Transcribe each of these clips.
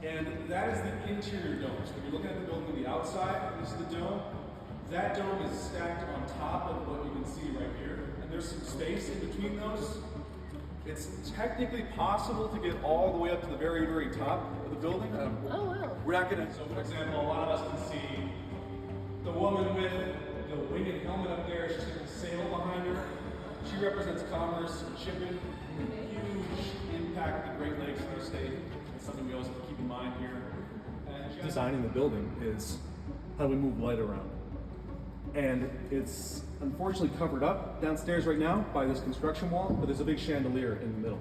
And that is the interior dome. So when you're looking at the building on the outside, this is the dome. That dome is stacked on top of what you can see right here. And there's some space in between those. It's technically possible to get all the way up to the very, very top of the building. Oh, wow. We're not gonna, so for example, a lot of us can see the woman with the winged helmet up there. She's got a sail behind her. She represents commerce and shipping. Huge impact to the Great Lakes in the state. That's something we always have to keep in mind here. And designing the building is how we move light around. And it's unfortunately covered up downstairs right now by this construction wall, but there's a big chandelier in the middle.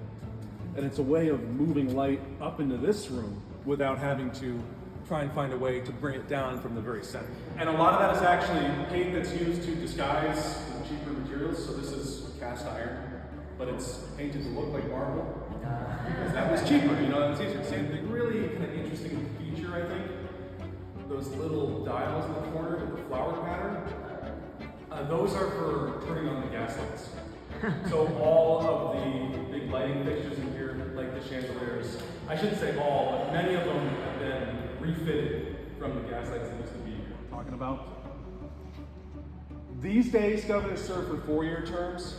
And it's a way of moving light up into this room without having to try and find a way to bring it down from the very center. And a lot of that is actually paint that's used to disguise cheaper materials. So this is cast iron, but it's painted to look like marble. Because that was cheaper, you know, that was easier. Same thing, really kind of interesting feature, I think. Those little dials in the corner with the flower pattern. Those are for turning on the gas lights. So all of the big lighting fixtures in here, like the chandeliers, I shouldn't say all, but many of them have been refitted from the gas lights that used to be here. Talking about. These days, governors serve for 4-year terms.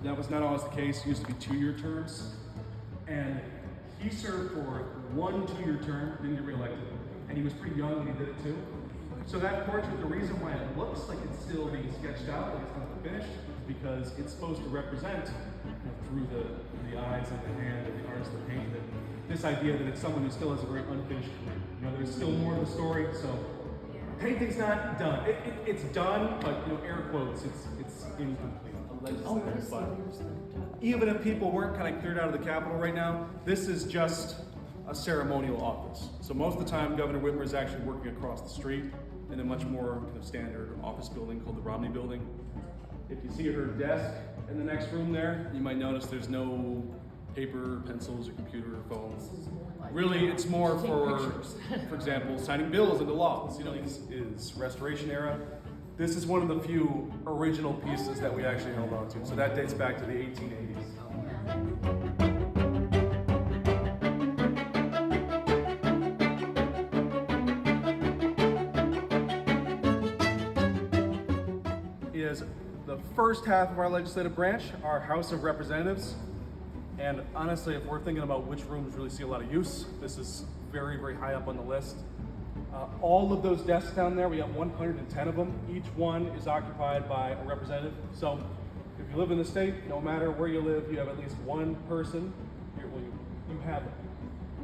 That was not always the case. It used to be 2-year terms. And he served for 1 2-year term, didn't get reelected. And he was pretty young when he did it too. So that portrait, the reason why it looks like it's still being sketched out, like it's not finished, is because it's supposed to represent, through the eyes and the hand of the artist that painted it, this idea that it's someone who still has a very unfinished career. You know, there's still more to the story, so painting's not done. It's done, but air quotes, it's incomplete. Even if people weren't kind of cleared out of the Capitol right now, this is just a ceremonial office. So most of the time, Governor Whitmer is actually working across the street in a much more kind of standard office building called the Romney Building. If you see her desk in the next room there, you might notice there's no paper, pencils, or computer or phones. Really, it's more for example, signing bills into laws. This is Restoration era. This is one of the few original pieces that we actually held on to. So that dates back to the 1880s. Is the first half of our legislative branch, our House of Representatives. And honestly, if we're thinking about which rooms really see a lot of use, this is very, very high up on the list. All of those desks down there, we have 110 of them. Each one is occupied by a representative. So if you live in the state, no matter where you live, you have at least one person. You have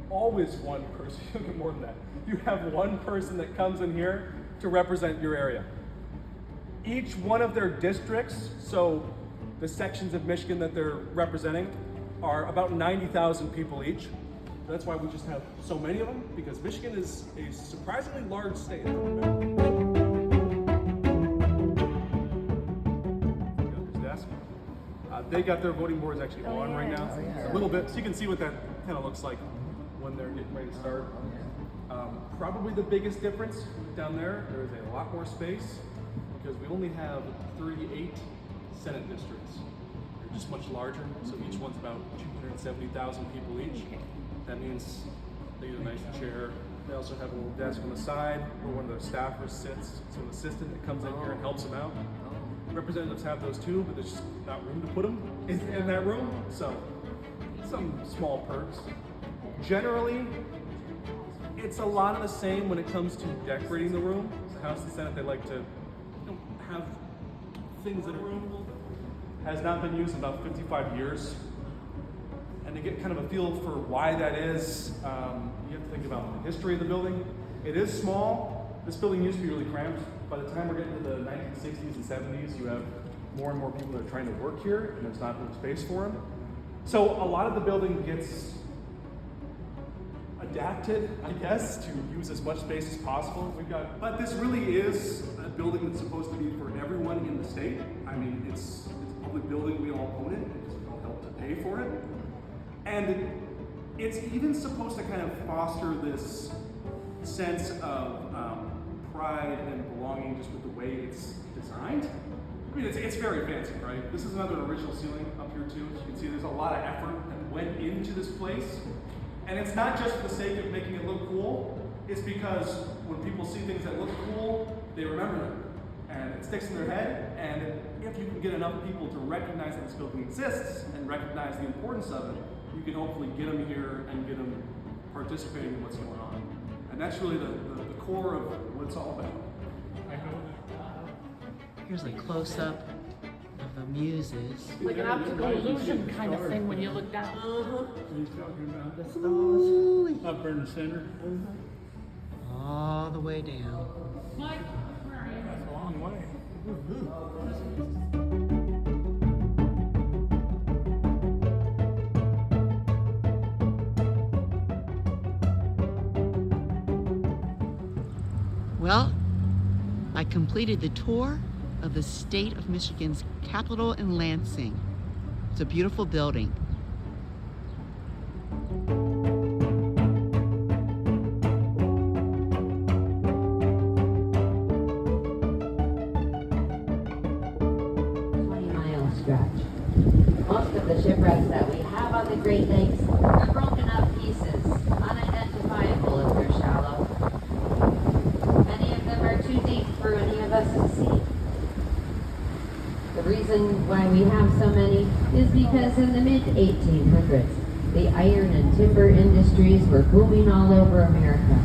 always one person, you get more than that. You have one person that comes in here to represent your area. Each one of their districts, so the sections of Michigan that they're representing, are about 90,000 people each. That's why we just have so many of them, because Michigan is a surprisingly large state. They got their voting boards actually on right now, a little bit, so you can see what that kind of looks like when they're getting ready to start. Probably the biggest difference down there is a lot more space, because we only have 38 Senate districts. They're just much larger, so each one's about 270,000 people each. That means they get a nice chair. They also have a little desk on the side where one of their staffers sits. So an assistant that comes in here and helps them out. Representatives have those too, but there's just not room to put them in that room. So some small perks. Generally, it's a lot of the same when it comes to decorating the room. The House and Senate, they like to have things in a room. Has not been used in about 55 years. And to get kind of a feel for why that is, you have to think about the history of the building. It is small. This building used to be really cramped. By the time we're getting to the 1960s and 70s, you have more and more people that are trying to work here, and there's not enough space for them. So a lot of the building gets adapted, I guess, to use as much space as possible. But this really is a building that's supposed to be for everyone in the state. I mean, it's a public building, we all own it, because we all help to pay for it. And it's even supposed to kind of foster this sense of pride and belonging just with the way it's designed. I mean, it's very fancy, right? This is another original ceiling up here too. As you can see, there's a lot of effort that went into this place. And it's not just for the sake of making it look cool. It's because when people see things that look cool, they remember them. And it sticks in their head, and if you can get enough people to recognize that this building exists and recognize the importance of it, you can hopefully get them here and get them participating in what's going on. And that's really the core of what it's all about. Here's a close-up of the muses. Like an optical illusion kind of thing when you look down. He's talking about The stars. up there in the center. All the way down. Mike, where are you? That's a long way. Well, I completed the tour of the state of Michigan's capital in Lansing. It's a beautiful building. Most of the shipwrecks that we have on the Great Lakes are broken up pieces, unidentifiable if they're shallow. Many of them are too deep for any of us to see. The reason why we have so many is because in the mid-1800s, the iron and timber industries were booming all over America.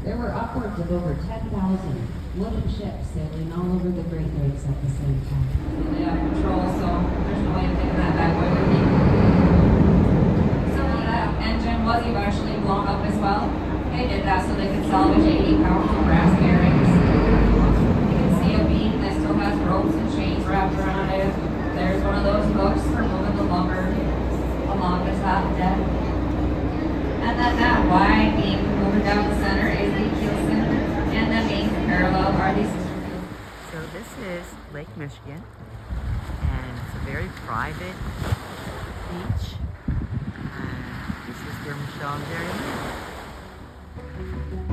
There were upwards of over 10,000 wooden ships sailing all over the Great Lakes at the same time. They have control, so there's no way of taking that back away with me. Some of that engine was eventually blown up as well. They did that so they could salvage 80 pounds of brass bearings. You can see a beam that still has ropes and chains wrapped around it. There's one of those hooks for moving the lumber along the top deck. And then that wide beam moving down the center is the keel center. And the main parallel are these. So this is Lake Michigan, and it's a very private beach. And this is where Michelle and Jerry live.